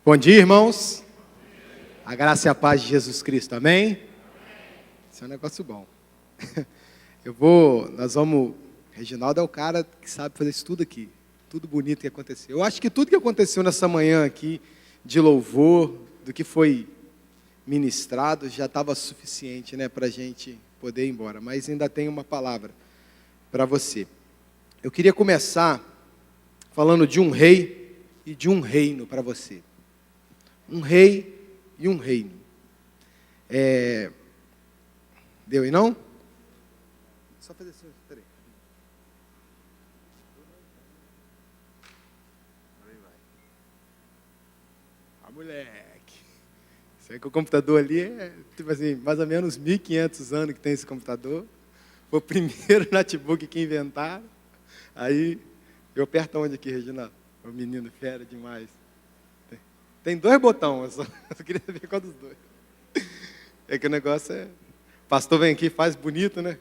Bom dia, irmãos. A graça e a paz de Jesus Cristo, amém? Isso é um negócio bom. Reginaldo é o cara que sabe fazer isso tudo aqui, tudo bonito que aconteceu. Eu acho que tudo que aconteceu nessa manhã aqui, de louvor, do que foi ministrado, já estava suficiente, né, para a gente poder ir embora. Mas ainda tem uma palavra para você. Eu queria começar falando de um rei e de um reino para você. Um rei e um reino. Deu aí não? Só fazer assim, peraí. Moleque. Isso aí que o computador ali é, tipo assim, mais ou menos 1.500 anos que tem esse computador. Foi o primeiro notebook que inventaram. Aí, eu aperto onde aqui, Reginaldo? O menino fera demais. Tem 2 botões, eu só queria ver qual dos 2. É que o negócio é... O pastor vem aqui e faz bonito, né?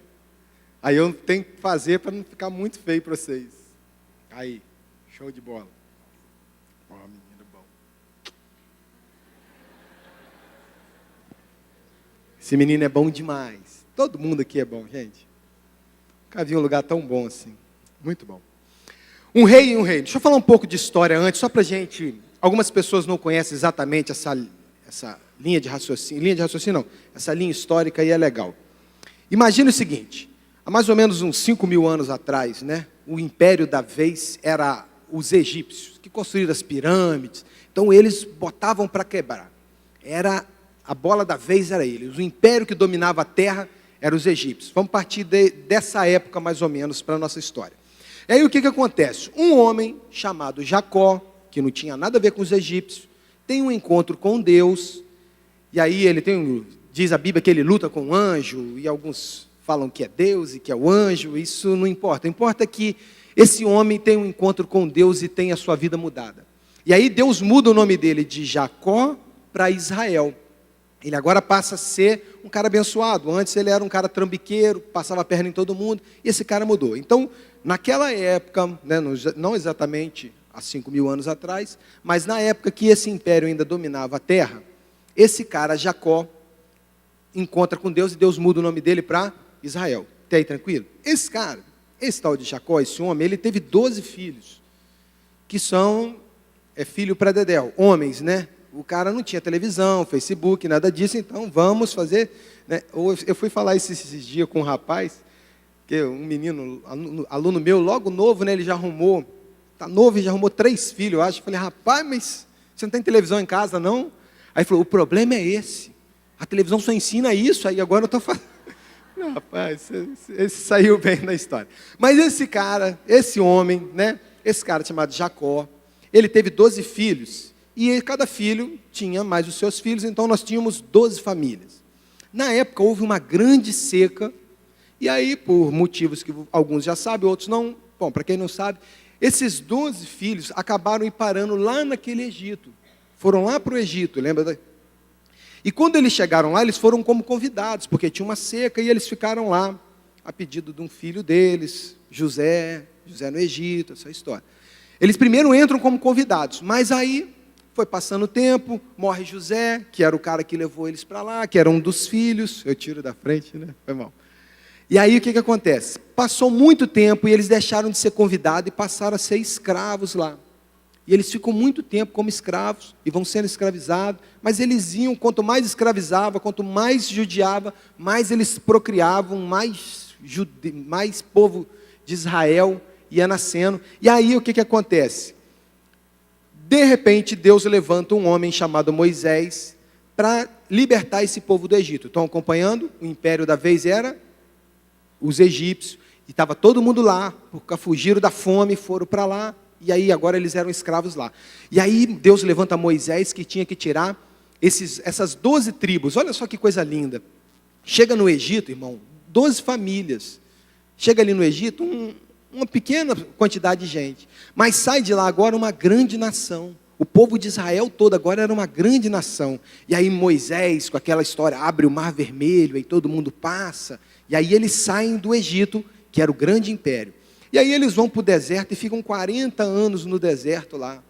Aí eu tenho que fazer para não ficar muito feio para vocês. Aí, show de bola. Ó, menino bom. Esse menino é bom demais. Todo mundo aqui é bom, gente. Nunca vi um lugar tão bom assim. Muito bom. Um rei e um reino. Deixa eu falar um pouco de história antes, só para a gente... Algumas pessoas não conhecem exatamente essa linha de raciocínio. Não. Essa linha histórica aí é legal. Imagine o seguinte. Há mais ou menos uns 5.000 anos atrás, né? O império da vez era os egípcios, que construíram as pirâmides. Então, eles botavam para quebrar. A bola da vez era eles. O império que dominava a terra eram os egípcios. Vamos partir dessa época, mais ou menos, para a nossa história. E aí, o que acontece? Um homem chamado Jacó, que não tinha nada a ver com os egípcios, tem um encontro com Deus, e aí diz a Bíblia que ele luta com um anjo, e alguns falam que é Deus e que é o anjo, isso não importa. Importa que esse homem tem um encontro com Deus e tem a sua vida mudada. E aí Deus muda o nome dele de Jacó para Israel. Ele agora passa a ser um cara abençoado. Antes ele era um cara trambiqueiro, passava a perna em todo mundo, e esse cara mudou. Então, naquela época, né, não exatamente há 5.000 anos atrás, mas na época que esse império ainda dominava a terra, esse cara, Jacó, encontra com Deus e Deus muda o nome dele para Israel. Até aí tranquilo? Esse cara, esse tal de Jacó, esse homem, ele teve 12 filhos, que são filho para dedéu, homens, né? O cara não tinha televisão, Facebook, nada disso, então vamos fazer... Né? Eu fui falar esses dias com um rapaz, que um menino, aluno meu, logo novo, né? Ele já arrumou... Está novo e já arrumou 3 filhos, eu acho. Eu falei, rapaz, mas você não tem televisão em casa, não? Aí ele falou, o problema é esse. A televisão só ensina isso, aí agora eu estou falando. Não, rapaz, esse saiu bem da história. Mas esse cara, esse homem, né? Esse cara chamado Jacó, ele teve 12 filhos. E cada filho tinha mais os seus filhos, então nós tínhamos 12 famílias. Na época houve uma grande seca, e aí, por motivos que alguns já sabem, outros não. Bom, para quem não sabe... Esses 12 filhos acabaram ir parando lá naquele Egito. Foram lá para o Egito, lembra? E quando eles chegaram lá, eles foram como convidados, porque tinha uma seca e eles ficaram lá, a pedido de um filho deles, José no Egito, essa história. Eles primeiro entram como convidados, mas aí foi passando o tempo, morre José, que era o cara que levou eles para lá, que era um dos filhos. Eu tiro da frente, né? Foi mal. E aí o que acontece? Passou muito tempo e eles deixaram de ser convidados e passaram a ser escravos lá. E eles ficam muito tempo como escravos e vão sendo escravizados, mas eles iam, quanto mais escravizava, quanto mais judiava, mais eles procriavam, mais povo de Israel ia nascendo. E aí o que acontece? De repente Deus levanta um homem chamado Moisés para libertar esse povo do Egito. Estão acompanhando? O império da vez era... os egípcios, e estava todo mundo lá, porque fugiram da fome, foram para lá, e aí agora eles eram escravos lá. E aí Deus levanta Moisés, que tinha que tirar essas 12 tribos, olha só que coisa linda. Chega no Egito, irmão, 12 famílias. Chega ali no Egito, uma pequena quantidade de gente, mas sai de lá agora uma grande nação. O povo de Israel todo agora era uma grande nação. E aí Moisés, com aquela história, abre o mar vermelho, aí todo mundo passa. E aí eles saem do Egito, que era o grande império. E aí eles vão para o deserto e ficam 40 anos no deserto lá.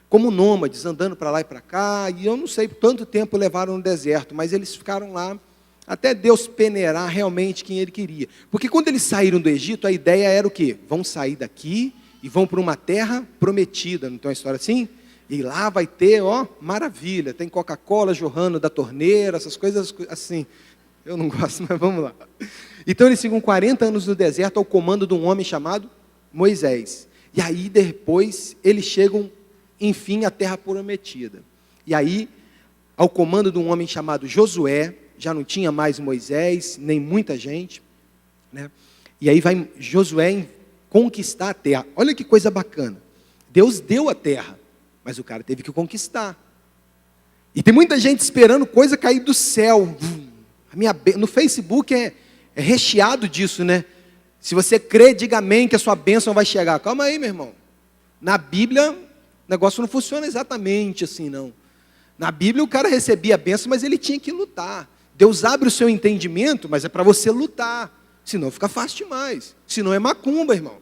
como nômades, andando para lá e para cá, e eu não sei quanto tempo levaram no deserto, mas eles ficaram lá até Deus peneirar realmente quem ele queria. Porque quando eles saíram do Egito, a ideia era o quê? Vão sair daqui e vão para uma terra prometida, não tem uma história assim? E lá vai ter, ó, maravilha, tem Coca-Cola jorrando da torneira, essas coisas assim. Eu não gosto, mas vamos lá. Então eles ficam 40 anos no deserto ao comando de um homem chamado Moisés. E aí depois eles chegam, enfim, à terra prometida. E aí, ao comando de um homem chamado Josué, já não tinha mais Moisés, nem muita gente, né? E aí vai Josué conquistar a terra. Olha que coisa bacana. Deus deu a terra, mas o cara teve que conquistar. E tem muita gente esperando coisa cair do céu. No Facebook é recheado disso, né? Se você crê, diga amém que a sua bênção vai chegar. Calma aí, meu irmão. Na Bíblia, o negócio não funciona exatamente assim, não. Na Bíblia, o cara recebia a bênção, mas ele tinha que lutar. Deus abre o seu entendimento, mas é para você lutar. Senão fica fácil demais. Senão é macumba, irmão.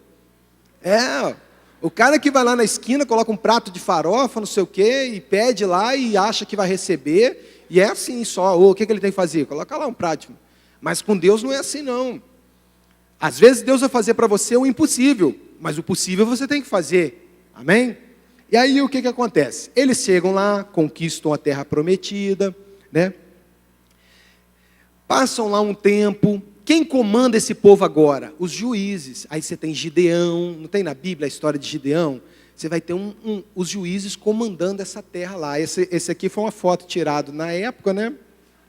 O cara que vai lá na esquina, coloca um prato de farofa, não sei o quê, e pede lá e acha que vai receber. E é assim só. O que ele tem que fazer? Coloca lá um prato. Mas com Deus não é assim, não. Às vezes Deus vai fazer para você o impossível, mas o possível você tem que fazer. Amém? E aí o que acontece? Eles chegam lá, conquistam a terra prometida, né? Passam lá um tempo. Quem comanda esse povo agora? Os juízes. Aí você tem Gideão, não tem na Bíblia a história de Gideão? Você vai ter os juízes comandando essa terra lá. Esse aqui foi uma foto tirada na época, né?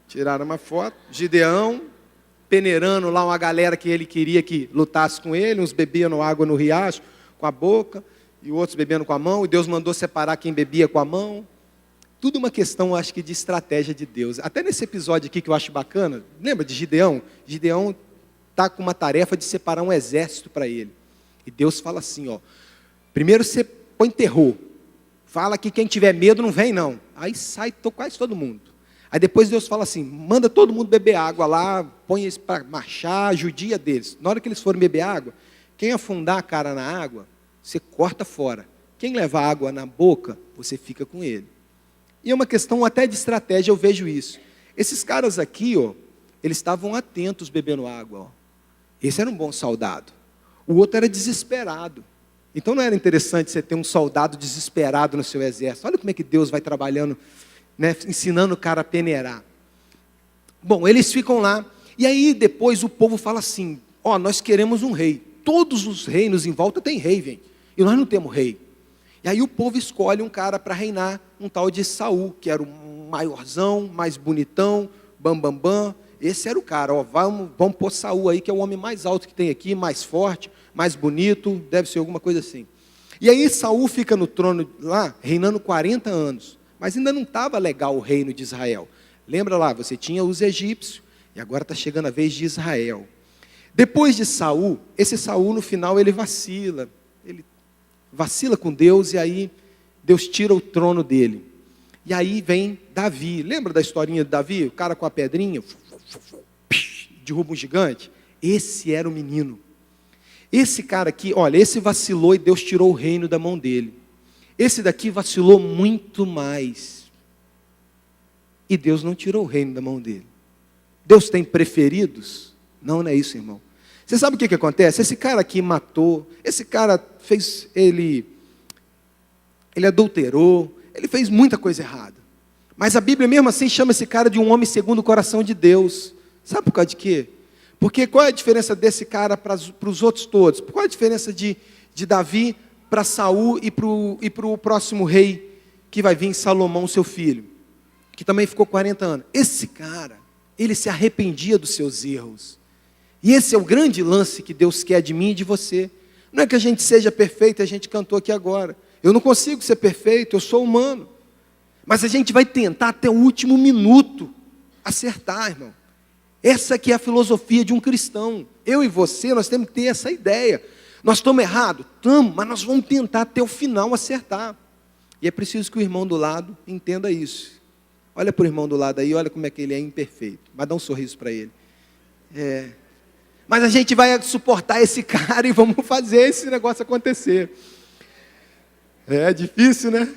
Tiraram uma foto. Gideão peneirando lá uma galera que ele queria que lutasse com ele. Uns bebiam água no riacho com a boca, e outros bebendo com a mão. E Deus mandou separar quem bebia com a mão. Tudo uma questão, acho que, de estratégia de Deus. Até nesse episódio aqui que eu acho bacana, lembra de Gideão? Gideão está com uma tarefa de separar um exército para ele. E Deus fala assim, ó, primeiro você põe terror. Fala que quem tiver medo não vem, não. Aí sai quase todo mundo. Aí depois Deus fala assim, manda todo mundo beber água lá, põe eles para marchar, judia deles. Na hora que eles forem beber água, quem afundar a cara na água, você corta fora. Quem levar água na boca, você fica com ele. E é uma questão até de estratégia, eu vejo isso. Esses caras aqui, ó, eles estavam atentos bebendo água. Ó. Esse era um bom soldado. O outro era desesperado. Então não era interessante você ter um soldado desesperado no seu exército. Olha como é que Deus vai trabalhando, né, ensinando o cara a peneirar. Bom, eles ficam lá. E aí depois o povo fala assim, ó, nós queremos um rei. Todos os reinos em volta têm rei, gente. E nós não temos rei. E aí o povo escolhe um cara para reinar, um tal de Saul, que era o maiorzão, mais bonitão, bam. Esse era o cara, ó, vamos pôr Saul aí, que é o homem mais alto que tem aqui, mais forte, mais bonito, deve ser alguma coisa assim. E aí Saul fica no trono lá, reinando 40 anos. Mas ainda não estava legal o reino de Israel. Lembra lá, você tinha os egípcios, e agora está chegando a vez de Israel. Depois de Saul, esse Saul no final ele vacila com Deus, e aí Deus tira o trono dele. E aí vem Davi. Lembra da historinha de Davi? O cara com a pedrinha, derruba um gigante. Esse era o menino. Esse cara aqui, olha, esse vacilou e Deus tirou o reino da mão dele. Esse daqui vacilou muito mais. E Deus não tirou o reino da mão dele. Deus tem preferidos? Não é isso, irmão. Você sabe o que acontece? Esse cara aqui matou, esse cara fez, ele adulterou, ele fez muita coisa errada. Mas a Bíblia mesmo assim chama esse cara de um homem segundo o coração de Deus. Sabe por causa de quê? Porque qual é a diferença desse cara para os outros todos? Qual é a diferença de Davi para Saul e para o próximo rei que vai vir, Salomão, seu filho? Que também ficou 40 anos. Esse cara, ele se arrependia dos seus erros. E esse é o grande lance que Deus quer de mim e de você. Não é que a gente seja perfeito, a gente cantou aqui agora. Eu não consigo ser perfeito, eu sou humano. Mas a gente vai tentar até o último minuto acertar, irmão. Essa aqui é a filosofia de um cristão. Eu e você, nós temos que ter essa ideia. Nós estamos errados? Estamos, mas nós vamos tentar até o final acertar. E é preciso que o irmão do lado entenda isso. Olha para o irmão do lado aí, olha como é que ele é imperfeito. Mas dá um sorriso para ele. Mas a gente vai suportar esse cara e vamos fazer esse negócio acontecer. É difícil, né?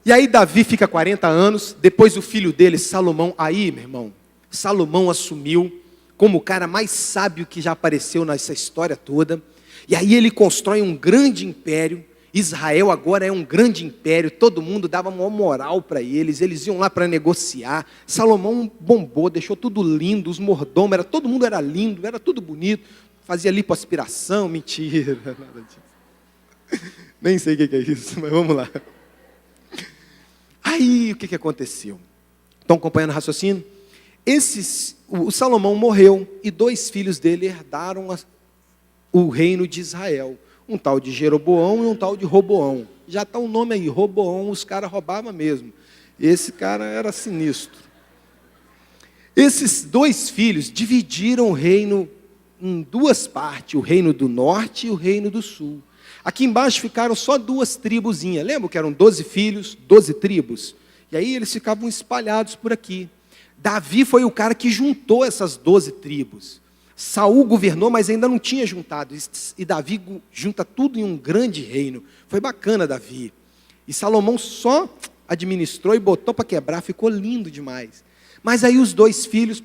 E aí Davi fica 40 anos, depois o filho dele, Salomão, aí, meu irmão, Salomão assumiu como o cara mais sábio que já apareceu nessa história toda. E aí ele constrói um grande império. Israel agora é um grande império, todo mundo dava uma moral para eles iam lá para negociar. Salomão bombou, deixou tudo lindo, os mordomos, todo mundo era lindo, era tudo bonito, fazia lipoaspiração, mentira, nada disso. Nem sei o que é isso, mas vamos lá. Aí o que aconteceu? Estão acompanhando o raciocínio? O Salomão morreu e 2 filhos dele herdaram o reino de Israel. Um tal de Jeroboão e um tal de Roboão. Já está o nome aí, Roboão, os caras roubavam mesmo. Esse cara era sinistro. Esses 2 filhos dividiram o reino em 2 partes, o reino do norte e o reino do sul. Aqui embaixo ficaram só 2 tribuzinhas. Lembra que eram 12 filhos, 12 tribos? E aí eles ficavam espalhados por aqui. Davi foi o cara que juntou essas 12 tribos. Saul governou, mas ainda não tinha juntado. E Davi junta tudo em um grande reino. Foi bacana, Davi. E Salomão só administrou e botou para quebrar. Ficou lindo demais. Mas aí os 2 filhos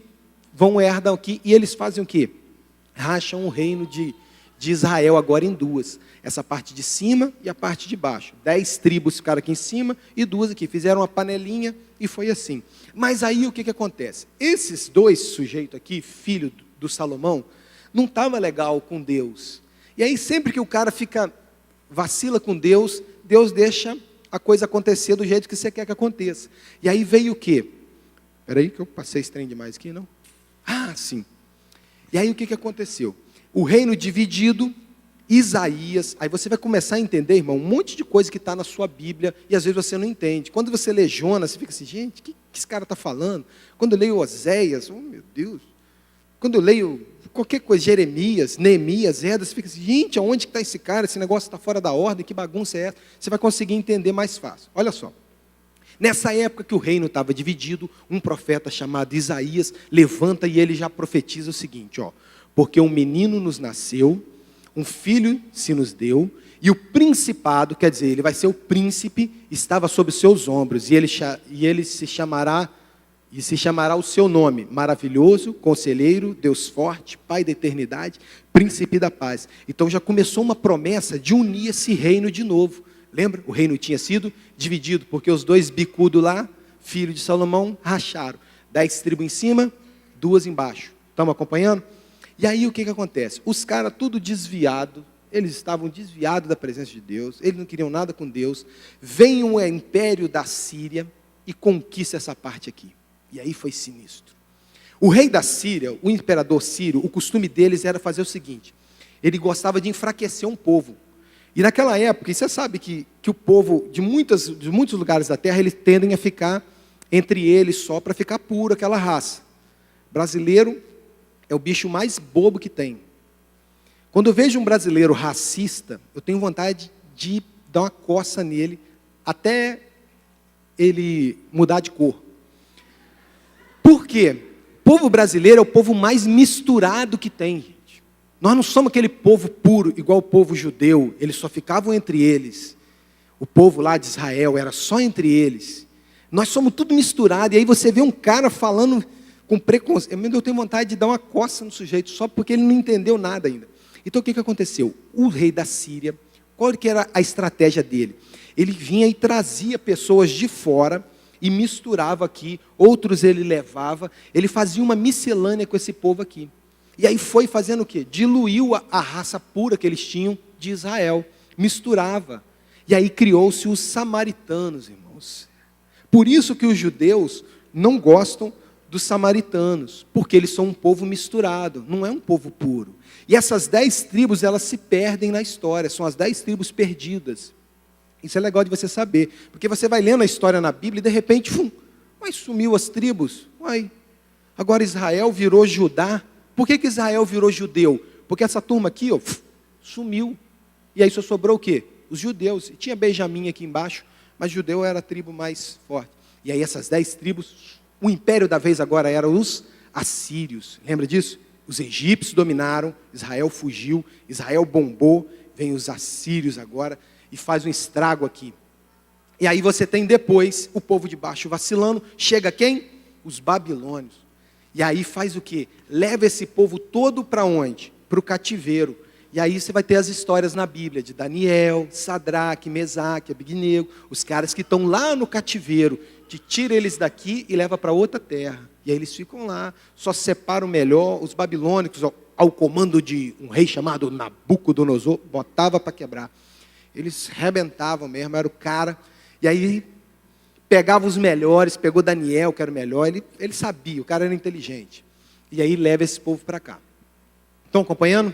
herdam aqui. E eles fazem o quê? Racham o reino de Israel agora em 2. Essa parte de cima e a parte de baixo. 10 tribos ficaram aqui em cima e 2 aqui. Fizeram uma panelinha e foi assim. Mas aí o que acontece? Esses 2 sujeitos aqui, filho do Salomão, não estava legal com Deus. E aí sempre que o cara vacila com Deus, Deus deixa a coisa acontecer do jeito que você quer que aconteça. E aí veio o quê? Espera aí que eu passei esse trem demais aqui, não? Ah, sim. E aí o que aconteceu? O reino dividido, Isaías, aí você vai começar a entender, irmão, um monte de coisa que está na sua Bíblia, e às vezes você não entende. Quando você lê Jonas, você fica assim, gente, o que esse cara está falando? Quando eu leio Oséias, oh meu Deus. Quando eu leio qualquer coisa, Jeremias, Neemias, Esdras, você fica assim, gente, aonde está esse cara? Esse negócio está fora da ordem, que bagunça é essa? Você vai conseguir entender mais fácil. Olha só. Nessa época que o reino estava dividido, um profeta chamado Isaías levanta e ele já profetiza o seguinte, ó, porque um menino nos nasceu, um filho se nos deu, e o principado, quer dizer, ele vai ser o príncipe, estava sob os seus ombros, e ele se chamará o seu nome, maravilhoso, conselheiro, Deus forte, Pai da eternidade, príncipe da paz. Então já começou uma promessa de unir esse reino de novo. Lembra? O reino tinha sido dividido, porque os 2 bicudos lá, filho de Salomão, racharam. 10 tribos em cima, 2 embaixo. Estamos acompanhando? E aí o que acontece? Os caras tudo desviado, eles estavam desviados da presença de Deus, eles não queriam nada com Deus. Vem o império da Síria e conquista essa parte aqui. E aí foi sinistro. O rei da Síria, o imperador sírio, o costume deles era fazer o seguinte, ele gostava de enfraquecer um povo. E naquela época, e você sabe que o povo de muitos lugares da terra, eles tendem a ficar entre eles só para ficar puro aquela raça. Brasileiro é o bicho mais bobo que tem. Quando eu vejo um brasileiro racista, eu tenho vontade de dar uma coça nele até ele mudar de cor. Por quê? O povo brasileiro é o povo mais misturado que tem, gente. Nós não somos aquele povo puro, igual o povo judeu. Eles só ficavam entre eles. O povo lá de Israel era só entre eles. Nós somos tudo misturado. E aí você vê um cara falando com preconceito. Eu tenho vontade de dar uma coça no sujeito, só porque ele não entendeu nada ainda. Então o que aconteceu? O rei da Síria, qual que era a estratégia dele? Ele vinha e trazia pessoas de fora e misturava aqui, outros ele levava, ele fazia uma miscelânea com esse povo aqui. E aí foi fazendo o quê? Diluiu a raça pura que eles tinham de Israel, misturava. E aí criou-se os samaritanos, irmãos. Por isso que os judeus não gostam dos samaritanos, porque eles são um povo misturado, não é um povo puro. E essas 10 tribos, elas se perdem na história, são as 10 tribos perdidas. Isso é legal de você saber, porque você vai lendo a história na Bíblia e de repente, mas sumiu as tribos, agora Israel virou Judá. Por que Israel virou judeu? Porque essa turma aqui, sumiu, e aí só sobrou o quê? Os judeus, e tinha Benjamim aqui embaixo, mas judeu era a tribo mais forte. E aí essas 10 tribos, o império da vez agora era os assírios, lembra disso? Os egípcios dominaram, Israel fugiu, Israel bombou, vem os assírios agora, e faz um estrago aqui. E aí você tem depois o povo de baixo vacilando. Chega quem? Os babilônios. E aí faz o quê? Leva esse povo todo para onde? Para o cativeiro. E aí você vai ter as histórias na Bíblia de Daniel, Sadraque, Mesaque, Abignego, os caras que estão lá no cativeiro, que tira eles daqui e leva para outra terra. E aí eles ficam lá, só separam melhor. Os babilônicos, ao comando de um rei chamado Nabucodonosor, botava para quebrar. Eles rebentavam mesmo, era o cara. E aí pegava os melhores, pegou Daniel, que era o melhor, ele sabia, o cara era inteligente. E aí leva esse povo para cá. Estão acompanhando?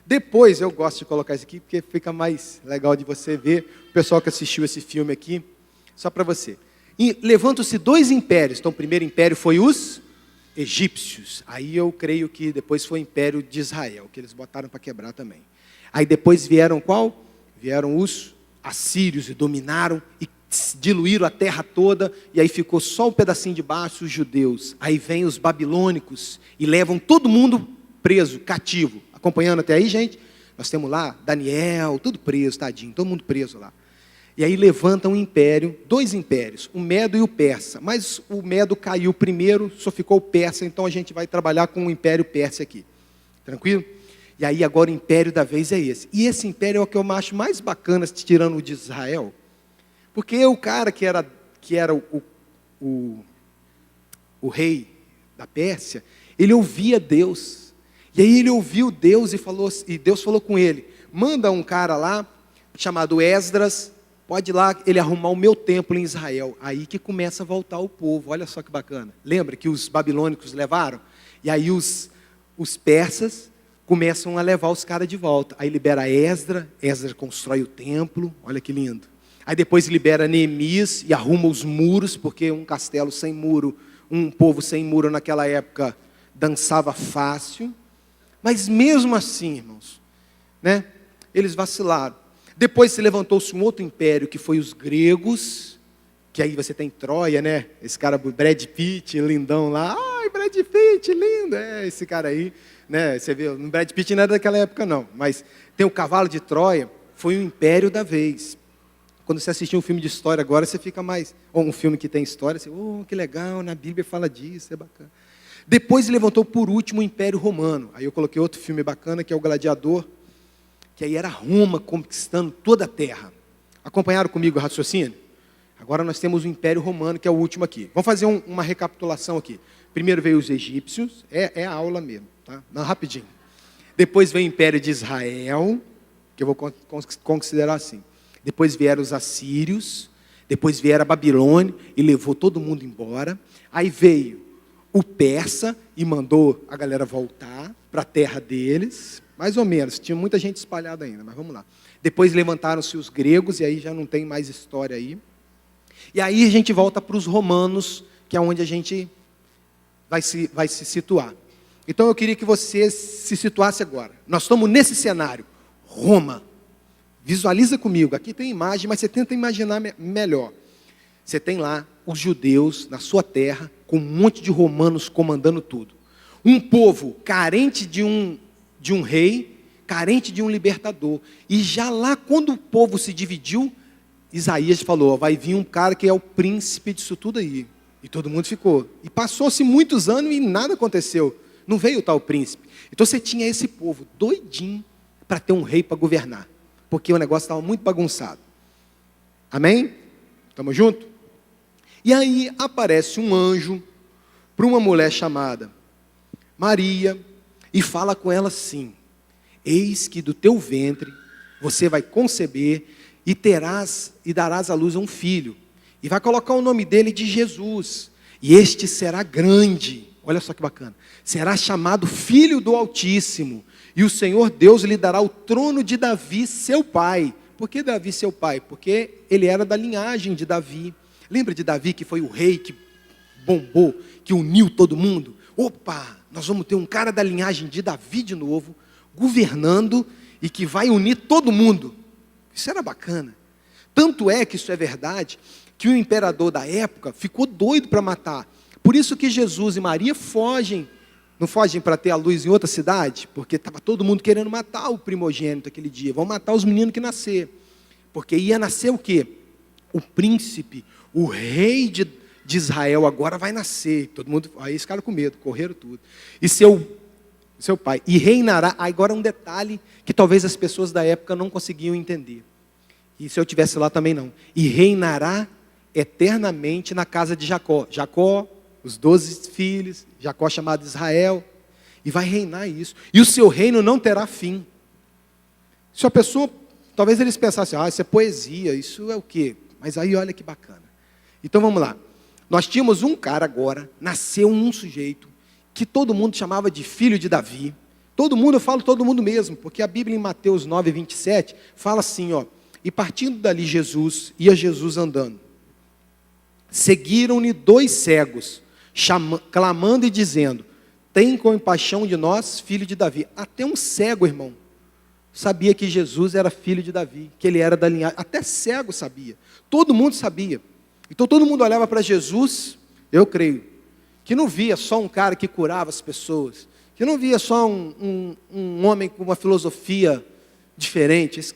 Depois, eu gosto de colocar isso aqui, porque fica mais legal de você ver, o pessoal que assistiu esse filme aqui, só para você. E levantam-se dois impérios. Então, o primeiro império foi os egípcios. Aí eu creio que depois foi o império de Israel, que eles botaram para quebrar também. Aí depois vieram qual? Vieram os assírios e dominaram e diluíram a terra toda, e aí ficou só um pedacinho de baixo, os judeus. Aí vem os babilônicos e levam todo mundo preso, cativo. Acompanhando até aí, gente? Nós temos lá Daniel, tudo preso, tadinho, todo mundo preso lá. E aí levantam um império, dois impérios, o Medo e o Persa. Mas o Medo caiu primeiro, só ficou o Persa, então a gente vai trabalhar com o Império Persa aqui. Tranquilo? E aí agora o império da vez é esse. E esse império é o que eu acho mais bacana, tirando o de Israel. Porque o cara que era o rei da Pérsia, ele ouvia Deus. E aí ele ouviu Deus e Deus falou com ele, manda um cara lá, chamado Esdras, pode ir lá ele arrumar o meu templo em Israel. Aí que começa a voltar o povo, olha só que bacana. Lembra que os babilônicos levaram? E aí os persas começam a levar os caras de volta. Aí libera Esdras constrói o templo, olha que lindo. Aí depois libera Neemias e arruma os muros, porque um castelo sem muro, um povo sem muro naquela época dançava fácil. Mas mesmo assim, irmãos, né, eles vacilaram. Depois se levantou-se um outro império, que foi os gregos, que aí você tem Troia, né? Esse cara, Brad Pitt, lindão lá. Ai, Brad Pitt, lindo. É, esse cara aí, né? Você vê, o Brad Pitt não era daquela época, não. Mas tem o cavalo de Troia, foi o império da vez. Quando você assistir um filme de história agora, você fica mais... Ou um filme que tem história, você, que legal, na Bíblia fala disso, é bacana. Depois levantou por último o Império Romano. Aí eu coloquei outro filme bacana, que é o Gladiador, que aí era Roma conquistando toda a terra. Acompanharam comigo o raciocínio? Agora nós temos o Império Romano, que é o último aqui. Vamos fazer uma recapitulação aqui. Primeiro veio os egípcios, é a aula mesmo, tá? Não, rapidinho. Depois veio o Império de Israel, que eu vou considerar assim. Depois vieram os assírios, depois vieram a Babilônia e levou todo mundo embora. Aí veio o persa e mandou a galera voltar para a terra deles, mais ou menos, tinha muita gente espalhada ainda, mas vamos lá. Depois levantaram-se os gregos, e aí já não tem mais história aí. E aí a gente volta para os romanos, que é onde a gente vai se situar. Então eu queria que você se situasse agora. Nós estamos nesse cenário, Roma. Visualiza comigo, aqui tem imagem, mas você tenta imaginar melhor. Você tem lá os judeus na sua terra, com um monte de romanos comandando tudo. Um povo carente de um rei, carente de um libertador. E já lá, quando o povo se dividiu, Isaías falou, vai vir um cara que é o príncipe disso tudo aí. E todo mundo ficou. E passou-se muitos anos e nada aconteceu. Não veio o tal príncipe. Então você tinha esse povo doidinho para ter um rei para governar. Porque o negócio estava muito bagunçado. Amém? Estamos juntos? E aí aparece um anjo para uma mulher chamada Maria e fala com ela assim, eis que do teu ventre você vai conceber e darás à luz a um filho. E vai colocar o nome dele de Jesus. E este será grande. Olha só que bacana. Será chamado Filho do Altíssimo. E o Senhor Deus lhe dará o trono de Davi, seu pai. Por que Davi, seu pai? Porque ele era da linhagem de Davi. Lembra de Davi, que foi o rei que bombou, que uniu todo mundo? Opa, nós vamos ter um cara da linhagem de Davi de novo, governando e que vai unir todo mundo. Isso era bacana. Tanto é que isso é verdade, que o imperador da época ficou doido para matar. Por isso que Jesus e Maria fogem. Não fogem para ter a luz em outra cidade? Porque estava todo mundo querendo matar o primogênito aquele dia. Vão matar os meninos que nascer. Porque ia nascer o quê? o príncipe, o rei de Israel agora vai nascer. Todo mundo, aí eles ficaram com medo, correram tudo. E seu pai, e reinará. Agora um detalhe que talvez as pessoas da época não conseguiam entender. E se eu tivesse lá também não. E reinará eternamente na casa de Jacó. Jacó, os 12 filhos, Jacó chamado Israel, e vai reinar isso. E o seu reino não terá fim. Se a pessoa, talvez eles pensassem, isso é poesia, isso é o quê? Mas aí olha que bacana. Então vamos lá. Nós tínhamos um cara agora, nasceu um sujeito, que todo mundo chamava de filho de Davi. Todo mundo, eu falo todo mundo mesmo, porque a Bíblia em Mateus 9, 27, fala assim, e partindo dali ia Jesus andando. Seguiram-lhe 2 cegos, clamando e dizendo, tem compaixão de nós, filho de Davi. Até um cego, irmão, sabia que Jesus era filho de Davi, que ele era da linhagem. Até cego sabia. Todo mundo sabia. Então todo mundo olhava para Jesus, eu creio, que não via só um cara que curava as pessoas, que não via só um homem com uma filosofia diferente. Esse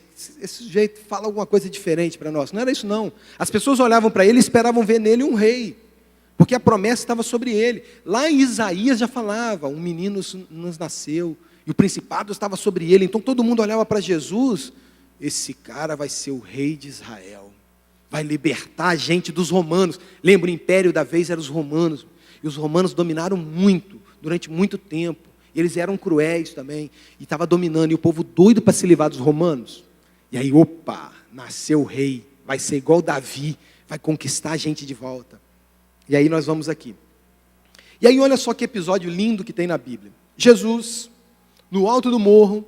sujeito fala alguma coisa diferente para nós. Não era isso não. As pessoas olhavam para ele e esperavam ver nele um rei, porque a promessa estava sobre ele. Lá em Isaías já falava, um menino nos nasceu, e o principado estava sobre ele. Então todo mundo olhava para Jesus, esse cara vai ser o rei de Israel, vai libertar a gente dos romanos. Lembra, o império da vez eram os romanos, e os romanos dominaram muito, durante muito tempo. Eles eram cruéis também, e estava dominando, e o povo doido para se livrar dos romanos. E aí, nasceu o rei, vai ser igual Davi, vai conquistar a gente de volta. E aí nós vamos aqui. E aí olha só que episódio lindo que tem na Bíblia. Jesus, no alto do morro,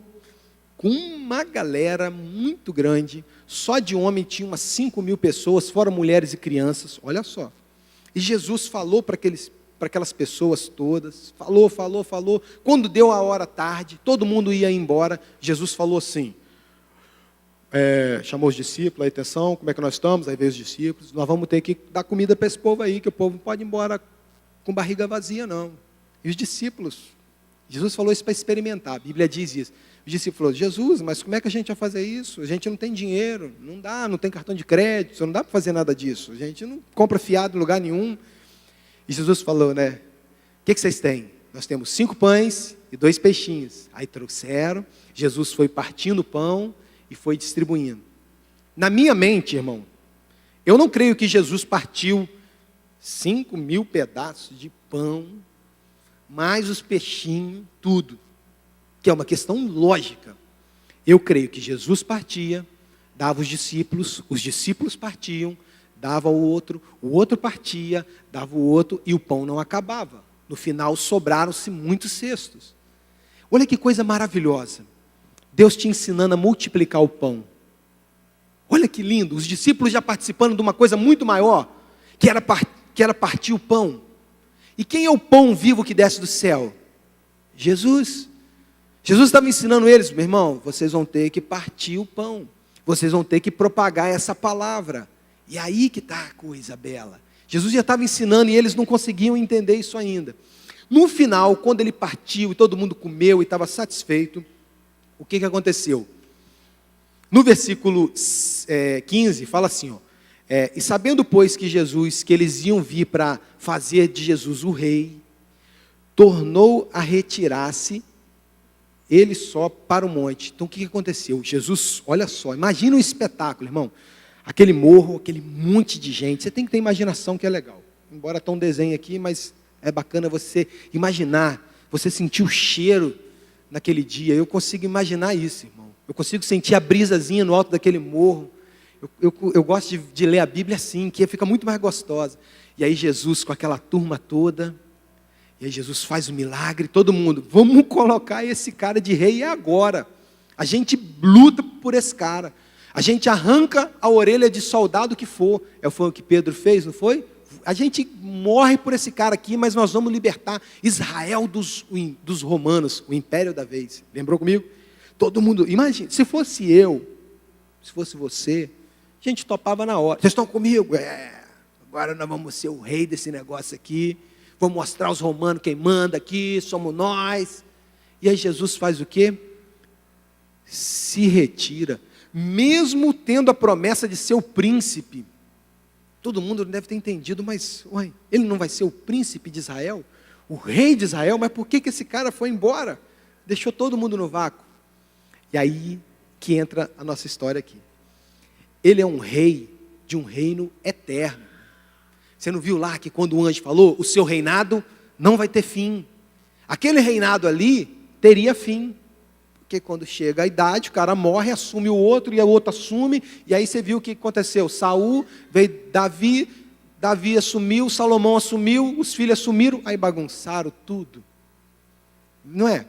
com uma galera muito grande, só de homem tinha umas 5.000 pessoas, fora mulheres e crianças, olha só. E Jesus falou para aquelas pessoas todas, falou. Quando deu a hora tarde, todo mundo ia embora, Jesus falou assim, chamou os discípulos, atenção, como é que nós estamos? Aí veio os discípulos, nós vamos ter que dar comida para esse povo aí, que o povo não pode ir embora com barriga vazia não. E os discípulos, Jesus falou isso para experimentar, a Bíblia diz isso. Os discípulos falaram, Jesus, mas como é que a gente vai fazer isso? A gente não tem dinheiro, não dá, não tem cartão de crédito, não dá para fazer nada disso, a gente não compra fiado em lugar nenhum. E Jesus falou, o que vocês têm? Nós temos 5 pães e 2 peixinhos. Aí trouxeram, Jesus foi partindo o pão e foi distribuindo. Na minha mente, irmão, eu não creio que Jesus partiu 5.000 pedaços de pão, mais os peixinhos, tudo, que é uma questão lógica. Eu creio que Jesus partia, dava os discípulos partiam, dava o outro partia, dava o outro, e o pão não acabava. No final, sobraram-se muitos cestos. Olha que coisa maravilhosa. Deus te ensinando a multiplicar o pão. Olha que lindo, os discípulos já participando de uma coisa muito maior, que era partir o pão. E quem é o pão vivo que desce do céu? Jesus. Jesus estava ensinando eles, meu irmão, vocês vão ter que partir o pão. Vocês vão ter que propagar essa palavra. E aí que está a coisa bela. Jesus já estava ensinando e eles não conseguiam entender isso ainda. No final, quando ele partiu e todo mundo comeu e estava satisfeito, o que aconteceu? No versículo 15, fala assim, e sabendo, pois, que eles iam vir para fazer de Jesus o rei, tornou a retirar-se, ele só para o monte. Então o que aconteceu? Jesus, olha só, imagina um espetáculo, irmão. Aquele morro, aquele monte de gente. Você tem que ter imaginação, que é legal. Embora está um desenho aqui, mas é bacana você imaginar, você sentir o cheiro naquele dia. Eu consigo imaginar isso, irmão. Eu consigo sentir a brisazinha no alto daquele morro. Eu gosto de ler a Bíblia assim, que fica muito mais gostosa. E aí Jesus com aquela turma toda, e aí Jesus faz o milagre, todo mundo, vamos colocar esse cara de rei agora. A gente luta por esse cara. A gente arranca a orelha de soldado que for. Foi o que Pedro fez, não foi? A gente morre por esse cara aqui, mas nós vamos libertar Israel dos romanos, o império da vez. Lembrou comigo? Todo mundo, imagina, se fosse eu, se fosse você, a gente topava na hora. Vocês estão comigo? Agora nós vamos ser o rei desse negócio aqui. Vamos mostrar aos romanos quem manda aqui, somos nós. E aí Jesus faz o quê? Se retira. Mesmo tendo a promessa de ser o príncipe, Todo mundo deve ter entendido, mas ué, ele não vai ser o príncipe de Israel? O rei de Israel? Mas por que esse cara foi embora? Deixou todo mundo no vácuo. E aí que entra a nossa história aqui. Ele é um rei de um reino eterno. Você não viu lá que quando o anjo falou, o seu reinado não vai ter fim. Aquele reinado ali teria fim. Porque quando chega a idade, o cara morre, assume o outro, e o outro assume, e aí você viu o que aconteceu. Saul, veio Davi assumiu, Salomão assumiu, os filhos assumiram, aí bagunçaram tudo. Não é?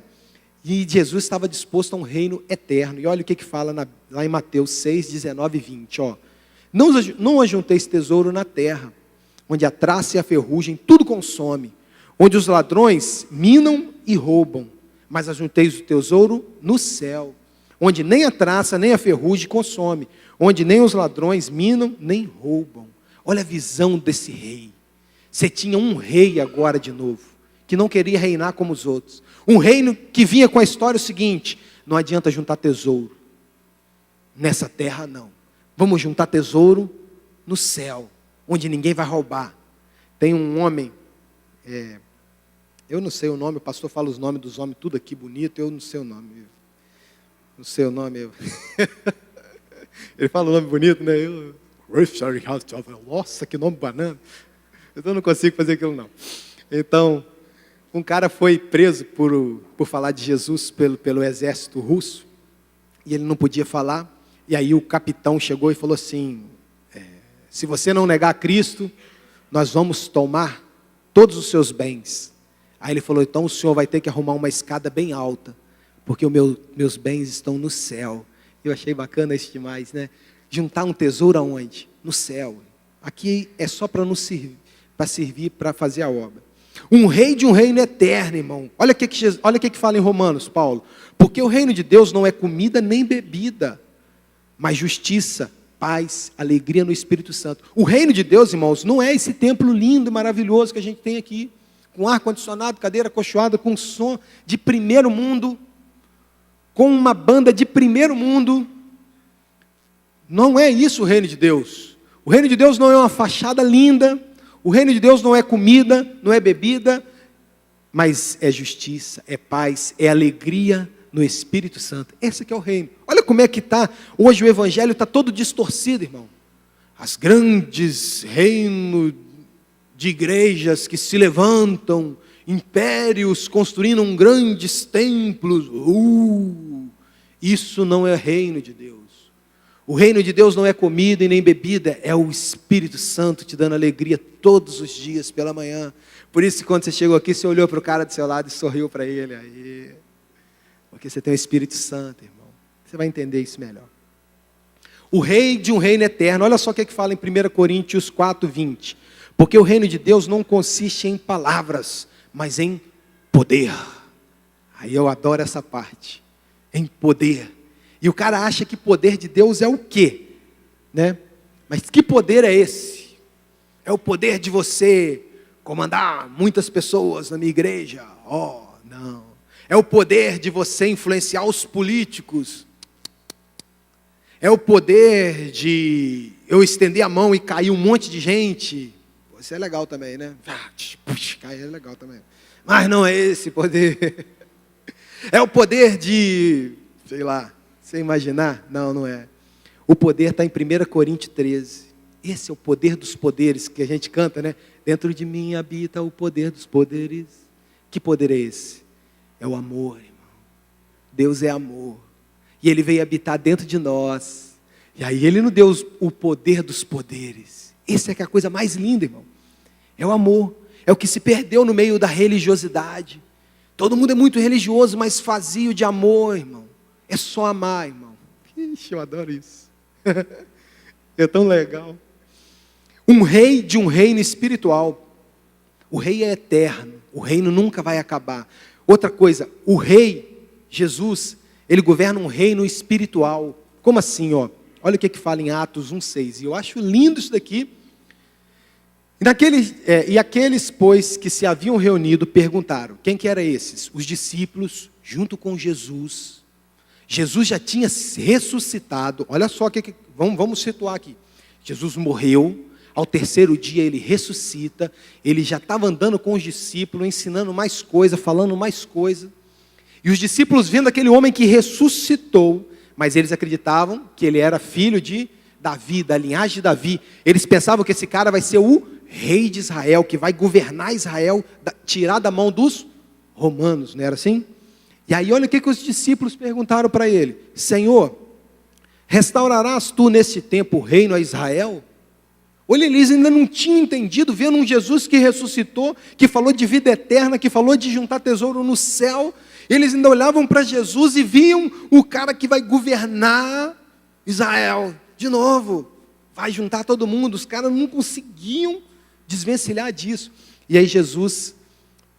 E Jesus estava disposto a um reino eterno. E olha o que fala lá em Mateus 6, 19 e 20. Ó. Não ajunteis tesouro na terra, onde a traça e a ferrugem tudo consome, onde os ladrões minam e roubam, mas ajunteis o tesouro no céu, onde nem a traça nem a ferrugem consome, onde nem os ladrões minam nem roubam. Olha a visão desse rei. Você tinha um rei agora de novo, que não queria reinar como os outros. Um reino que vinha com a história o seguinte: não adianta juntar tesouro nessa terra não. Vamos juntar tesouro no céu, onde ninguém vai roubar. Tem um homem, eu não sei o nome, o pastor fala os nomes dos homens, tudo aqui bonito, eu não sei o nome. Não sei o nome. Ele fala o nome bonito, né? Nossa, que nome banana. Eu não consigo fazer aquilo não. Então, um cara foi preso por falar de Jesus pelo exército russo, e ele não podia falar, e aí o capitão chegou e falou assim, se você não negar Cristo, nós vamos tomar todos os seus bens. Aí ele falou, então o senhor vai ter que arrumar uma escada bem alta, porque os meus bens estão no céu. Eu achei bacana isso demais, né? Juntar um tesouro aonde? No céu. Aqui é só para nos servir para fazer a obra. Um rei de um reino eterno, irmão. Olha o que fala em Romanos, Paulo. Porque o reino de Deus não é comida nem bebida, mas justiça, paz, alegria no Espírito Santo. O reino de Deus, irmãos, não é esse templo lindo e maravilhoso que a gente tem aqui, com ar-condicionado, cadeira acolchoada, com som de primeiro mundo, com uma banda de primeiro mundo. Não é isso o reino de Deus. O reino de Deus não é uma fachada linda, o reino de Deus não é comida, não é bebida, mas é justiça, é paz, é alegria no Espírito Santo. Esse que é o reino. Olha como é que está, hoje o evangelho está todo distorcido, irmão. As grandes reinos de igrejas que se levantam, impérios construindo grandes templos. Isso não é reino de Deus. O reino de Deus não é comida e nem bebida, é o Espírito Santo te dando alegria todos os dias pela manhã. Por isso que quando você chegou aqui, você olhou para o cara do seu lado e sorriu para ele. Aí, porque você tem o Espírito Santo, irmão. Você vai entender isso melhor. O rei de um reino eterno. Olha só o que fala em 1 Coríntios 4, 20. Porque o reino de Deus não consiste em palavras, mas em poder. Aí eu adoro essa parte. Em poder. E o cara acha que poder de Deus é o quê? Né? Mas que poder é esse? É o poder de você comandar muitas pessoas na minha igreja? Oh, não. É o poder de você influenciar os políticos? É o poder de eu estender a mão e cair um monte de gente? Isso é legal também, né? Cair é legal também. Mas não é esse poder. É o poder de, sei lá, você imaginar? Não, não é. O poder está em 1 Coríntios 13. Esse é o poder dos poderes que a gente canta, né? Dentro de mim habita o poder dos poderes. Que poder é esse? É o amor, irmão. Deus é amor. E Ele veio habitar dentro de nós. E aí Ele nos deu o poder dos poderes. Essa é que é a coisa mais linda, irmão. É o amor. É o que se perdeu no meio da religiosidade. Todo mundo é muito religioso, mas vazio de amor, irmão. É só amar, irmão. Ixi, eu adoro isso. É tão legal. Um rei de um reino espiritual. O rei é eterno. O reino nunca vai acabar. Outra coisa, o rei, Jesus, ele governa um reino espiritual. Como assim, ó? Olha o que fala em Atos 1,6. E eu acho lindo isso daqui. E aqueles, pois, que se haviam reunido, perguntaram. Quem que eram esses? Os discípulos, junto com Jesus. Jesus já tinha ressuscitado. Olha só, vamos situar aqui. Jesus morreu, Ao terceiro dia ele ressuscita, ele já estava andando com os discípulos, ensinando mais coisa, falando mais coisa. E os discípulos vendo aquele homem que ressuscitou, mas eles acreditavam que ele era filho de Davi, da linhagem de Davi. Eles pensavam que esse cara vai ser o rei de Israel, que vai governar Israel, tirar da mão dos romanos, não era assim? E aí olha o que os discípulos perguntaram para ele: Senhor, restaurarás tu nesse tempo o reino a Israel? Olha, eles ainda não tinham entendido, vendo um Jesus que ressuscitou, que falou de vida eterna, que falou de juntar tesouro no céu. Eles ainda olhavam para Jesus e viam o cara que vai governar Israel de novo, vai juntar todo mundo. Os caras não conseguiam desvencilhar disso. E aí Jesus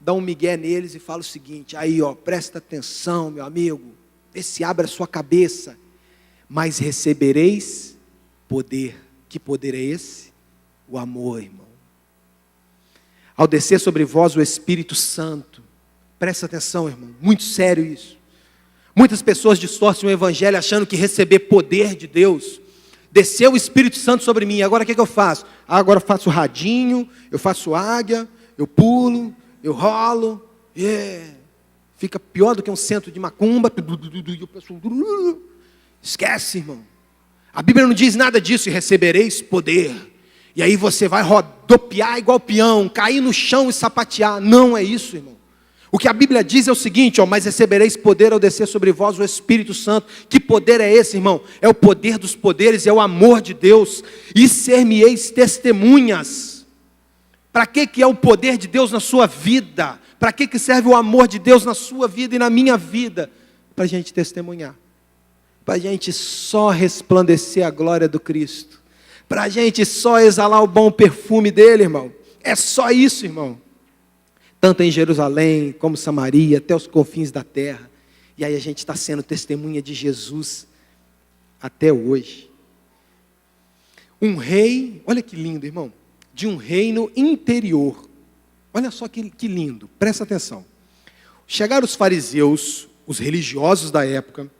dá um migué neles e fala o seguinte: aí ó, presta atenção, meu amigo, vê se abre a sua cabeça, mas recebereis poder. Que poder é esse? O amor, irmão. Ao descer sobre vós o Espírito Santo, presta atenção, irmão, muito sério isso. Muitas pessoas distorcem o Evangelho achando que receber poder de Deus, desceu o Espírito Santo sobre mim, agora o que eu faço? Agora eu faço radinho, eu faço águia, eu pulo, eu rolo, fica pior do que um centro de macumba, e o pessoal, esquece, irmão. A Bíblia não diz nada disso, e recebereis poder, e aí você vai rodopiar igual peão, cair no chão e sapatear. Não é isso, irmão. O que a Bíblia diz é o seguinte, ó: mas recebereis poder ao descer sobre vós o Espírito Santo. Que poder é esse, irmão? É o poder dos poderes, é o amor de Deus. E ser-me-eis testemunhas. Para que é o poder de Deus na sua vida? Para que serve o amor de Deus na sua vida e na minha vida? Para a gente testemunhar. Para a gente só resplandecer a glória do Cristo. Para a gente só exalar o bom perfume dele, irmão. É só isso, irmão. Tanto em Jerusalém, como Samaria, até os confins da terra. E aí a gente está sendo testemunha de Jesus até hoje. Um rei, olha que lindo, irmão, de um reino interior. Olha só que lindo, presta atenção. Chegaram os fariseus, os religiosos da época,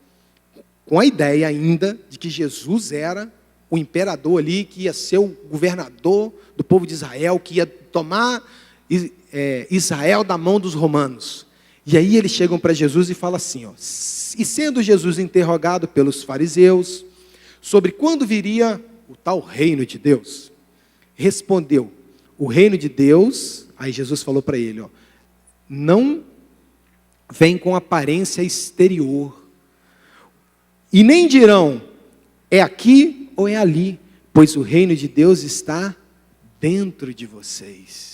com a ideia ainda de que Jesus era o imperador ali, que ia ser o governador do povo de Israel, que ia tomar Israel da mão dos romanos. E aí eles chegam para Jesus e falam assim, ó: e sendo Jesus interrogado pelos fariseus sobre quando viria o tal reino de Deus, respondeu: o reino de Deus, aí Jesus falou para ele, ó, não vem com aparência exterior, e nem dirão é aqui ou é ali, pois o reino de Deus está dentro de vocês.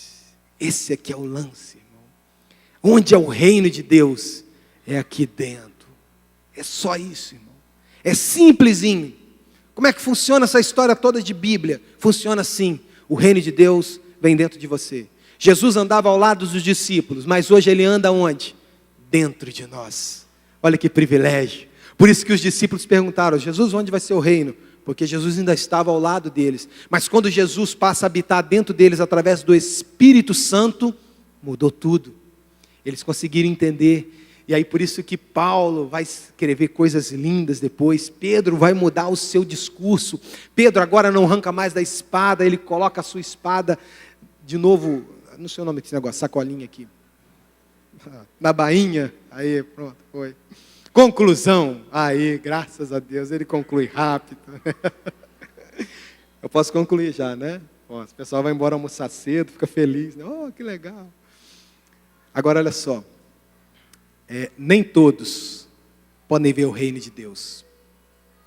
Esse aqui é o lance, irmão. Onde é o reino de Deus? É aqui dentro. É só isso, irmão. É simplesinho. Como é que funciona essa história toda de Bíblia? Funciona assim: o reino de Deus vem dentro de você. Jesus andava ao lado dos discípulos, mas hoje ele anda onde? Dentro de nós. Olha que privilégio. Por isso que os discípulos perguntaram: Jesus, onde vai ser o reino? Porque Jesus ainda estava ao lado deles. Mas quando Jesus passa a habitar dentro deles através do Espírito Santo, mudou tudo. Eles conseguiram entender. E aí por isso que Paulo vai escrever coisas lindas depois. Pedro vai mudar o seu discurso. Pedro agora não arranca mais da espada, ele coloca a sua espada de novo, não sei o nome desse negócio, sacolinha aqui, na bainha. Aí pronto, foi. Conclusão, aí, graças a Deus, ele conclui rápido. Eu posso concluir já, né? Ó, o pessoal vai embora almoçar cedo, fica feliz, né? Oh, que legal. Agora, olha só, nem todos podem ver o reino de Deus.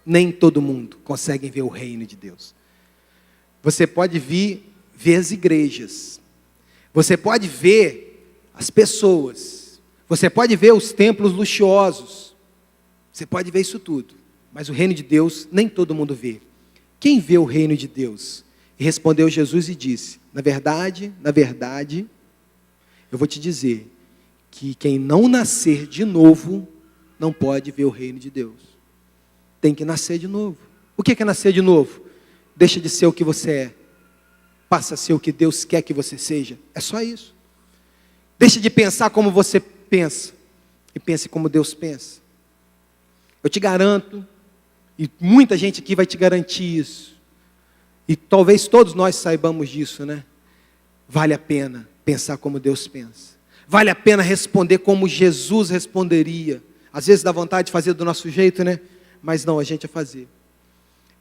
Nem todo mundo consegue ver o reino de Deus. Você pode ver as igrejas, você pode ver as pessoas, você pode ver os templos luxuosos, você pode ver isso tudo, mas o reino de Deus nem todo mundo vê. Quem vê o reino de Deus? E respondeu Jesus e disse: na verdade, eu vou te dizer que quem não nascer de novo não pode ver o reino de Deus. Tem que nascer de novo. O que é nascer de novo? Deixa de ser o que você é, passa a ser o que Deus quer que você seja. É só isso. Deixa de pensar como você pensa e pense como Deus pensa. Eu te garanto, e muita gente aqui vai te garantir isso, E talvez todos nós saibamos disso, né? Vale a pena pensar como Deus pensa. Vale a pena responder como Jesus responderia. Às vezes dá vontade de fazer do nosso jeito, né? Mas não, a gente vai fazer.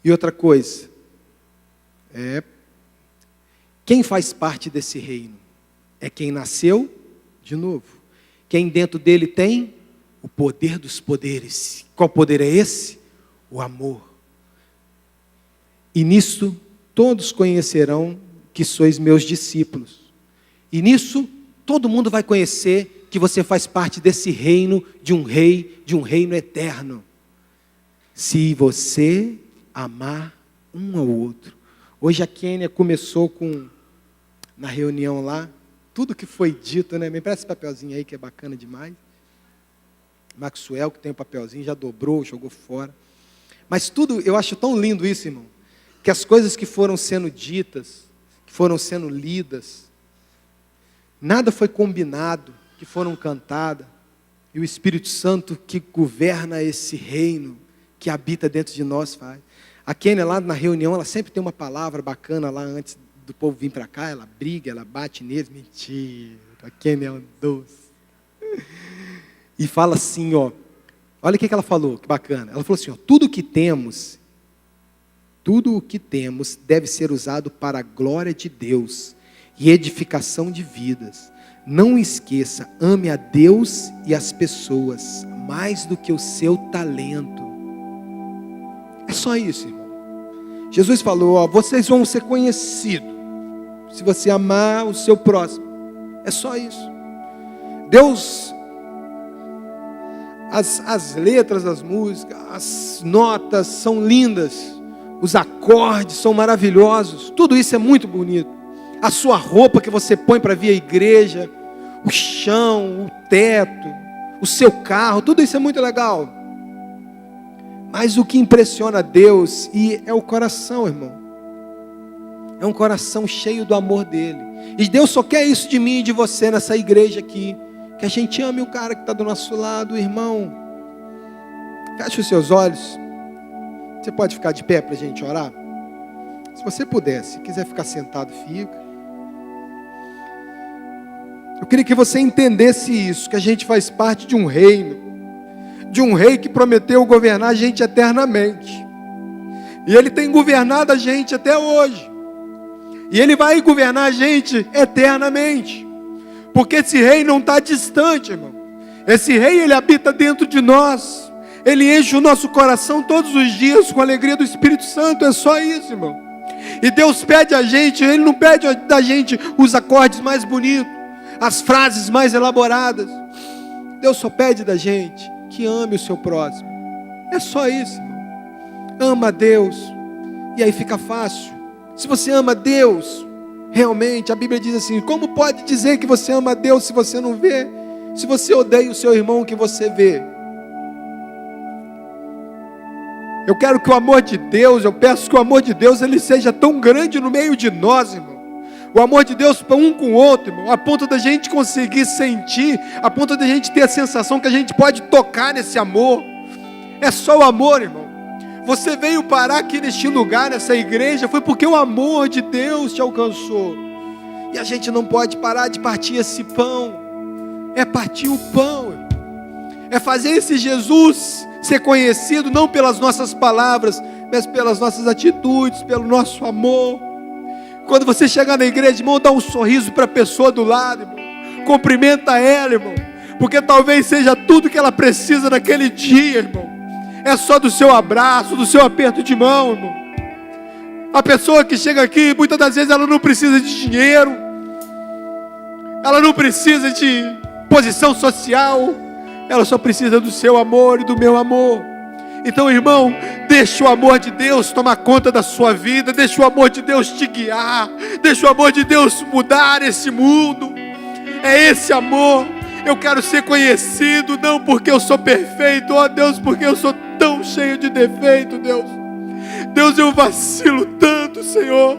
E outra coisa, quem faz parte desse reino? É quem nasceu de novo. Quem dentro dele tem o poder dos poderes. Qual poder é esse? O amor. E nisto todos conhecerão que sois meus discípulos. E nisso todo mundo vai conhecer que você faz parte desse reino de um rei, de um reino eterno. Se você amar um ao outro. Hoje a Kênia começou na reunião lá, tudo que foi dito, né? Me empresta esse papelzinho aí que é bacana demais. Maxwell, que tem o papelzinho, já dobrou, jogou fora. Mas tudo, eu acho tão lindo isso, irmão, que as coisas que foram sendo ditas, que foram sendo lidas, nada foi combinado, que foram cantadas, e o Espírito Santo que governa esse reino, que habita dentro de nós, faz. A Kênia lá na reunião, ela sempre tem uma palavra bacana lá antes do povo vir para cá, ela briga, ela bate neles, mentira, a Kênia é um doce. E fala assim, ó, olha o que ela falou, que bacana. Ela falou assim, ó, tudo o que temos deve ser usado para a glória de Deus e edificação de vidas. Não esqueça, ame a Deus e as pessoas mais do que o seu talento. É só isso, irmão. Jesus falou, ó, vocês vão ser conhecidos se você amar o seu próximo. É só isso. Deus, as letras das músicas, as notas são lindas, os acordes são maravilhosos, tudo isso é muito bonito. A sua roupa que você põe para vir à igreja, o chão, o teto, o seu carro, tudo isso é muito legal. Mas o que impressiona Deus é o coração, irmão. É um coração cheio do amor dele. E Deus só quer isso de mim e de você nessa igreja aqui. Que a gente ame o cara que está do nosso lado, irmão. Feche os seus olhos. Você pode ficar de pé para a gente orar? Se você puder, se quiser ficar sentado, fica. Eu queria que você entendesse isso, que a gente faz parte de um reino. De um rei que prometeu governar a gente eternamente. E ele tem governado a gente até hoje. E ele vai governar a gente eternamente. Porque esse rei não está distante, irmão. Esse rei, ele habita dentro de nós. Ele enche o nosso coração todos os dias com a alegria do Espírito Santo. É só isso, irmão. E Deus pede a gente, ele não pede da gente os acordes mais bonitos, as frases mais elaboradas. Deus só pede da gente que ame o seu próximo. É só isso, irmão. Ama a Deus. E aí fica fácil. Se você ama Deus, realmente, a Bíblia diz assim, como pode dizer que você ama a Deus se você não vê? Se você odeia o seu irmão que você vê? Eu quero que o amor de Deus, eu peço que o amor de Deus, ele seja tão grande no meio de nós, irmão. O amor de Deus para um com o outro, irmão, a ponto da gente conseguir sentir, a ponto da gente ter a sensação que a gente pode tocar nesse amor. É só o amor, irmão. Você veio parar aqui neste lugar, nessa igreja, foi porque o amor de Deus te alcançou. E a gente não pode parar de partir esse pão. É partir o pão, irmão. É fazer esse Jesus ser conhecido não pelas nossas palavras, mas pelas nossas atitudes, pelo nosso amor. Quando você chegar na igreja, irmão, dá um sorriso para a pessoa do lado, irmão. Cumprimenta ela, irmão. Porque talvez seja tudo que ela precisa naquele dia, irmão. É só do seu abraço, do seu aperto de mão, irmão. A pessoa que chega aqui, muitas das vezes ela não precisa de dinheiro. Ela não precisa de posição social. Ela só precisa do seu amor e do meu amor. Então, irmão, deixa o amor de Deus tomar conta da sua vida. Deixa o amor de Deus te guiar. Deixa o amor de Deus mudar esse mundo. É esse amor. Eu quero ser conhecido, não porque eu sou perfeito, ó Deus, porque eu sou tão cheio de defeito, Deus. Deus, eu vacilo tanto, Senhor.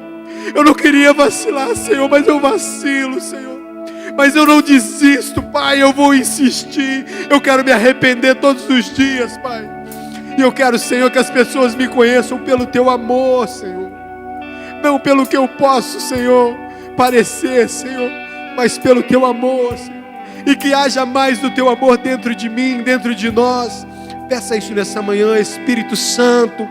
Eu não queria vacilar, Senhor, mas eu vacilo, Senhor. Mas eu não desisto, Pai, eu vou insistir. Eu quero me arrepender todos os dias, Pai. E eu quero, Senhor, que as pessoas me conheçam pelo Teu amor, Senhor. não pelo que eu posso, Senhor, parecer, Senhor, mas pelo teu amor, Senhor. E que haja mais do teu amor dentro de mim, dentro de nós. Peça isso nessa manhã, Espírito Santo.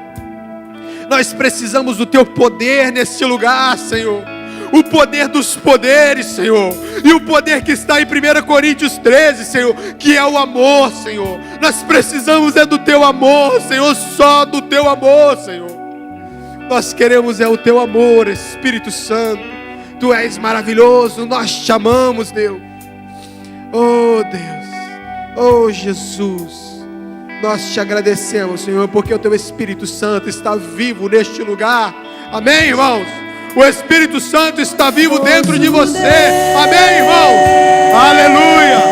Nós precisamos do teu poder neste lugar, Senhor. O poder dos poderes, Senhor. E o poder que está em 1 Coríntios 13, Senhor, que é o amor, Senhor. Nós precisamos do teu amor, Senhor, só do teu amor, Senhor. Nós queremos o teu amor, Espírito Santo. Tu és maravilhoso, nós te amamos, Deus. Oh Deus, oh Jesus. Nós te agradecemos, Senhor, porque o teu Espírito Santo está vivo neste lugar. Amém, irmãos? O Espírito Santo está vivo dentro de você. Amém, irmãos? Aleluia.